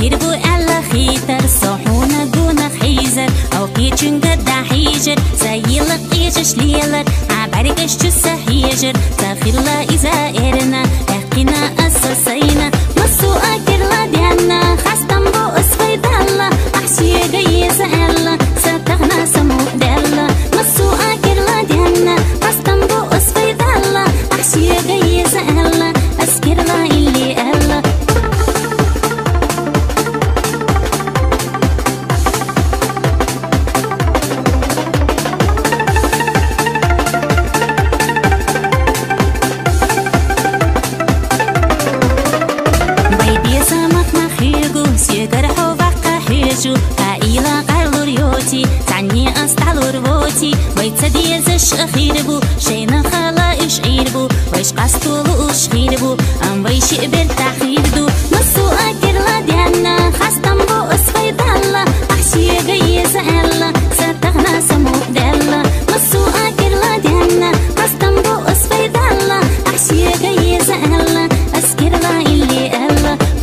خير بو ألا خيتر صحونا قونا خيزر أو قيتشن قد حيجر سايلق قيجش ليلر عبرقش جسا هيجر تخير لا إذا إرنا احقنا أساسينا مصو أكر لا ديانا خاستم بو أسفيد الله أحسي قيس ألا ستغنا سمو دلا مصو أكر لا ديانا خاستم بو أسفيد الله أحسي قيس ألا أسكر لا إلي ألا قائلة قالوا ريوتي تعني أستعلوا ربوتي ويتدي زش أخير بو شينا خلا إشعير بو ويش قصتو إشخير بو أم ويش قبل تحخير دو نصو أكر لا ديانا خاستم بو أسفيد الله أحشي قيس ألا ستغنا سمو دلا نصو أكر لا ديانا خاستم بو أسفيد الله أحشي قيس ألا أسكر لا إلي ألا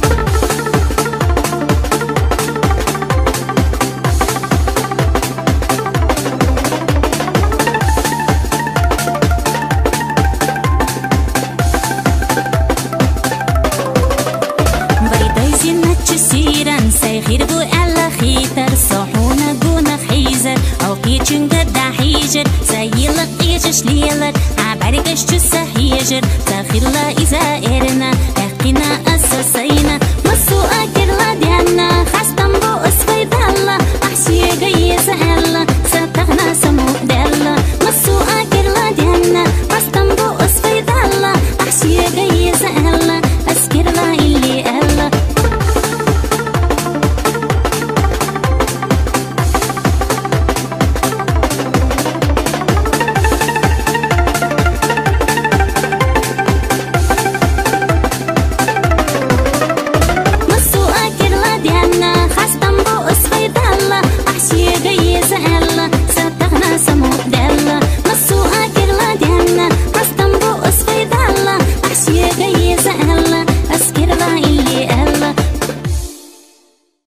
خير بو ألا خيتر صحونا قونا خيزر أو قيتشن قد حيجر سايلق قيجش ليلر عبرقش جسا هيجر تخير لا إذا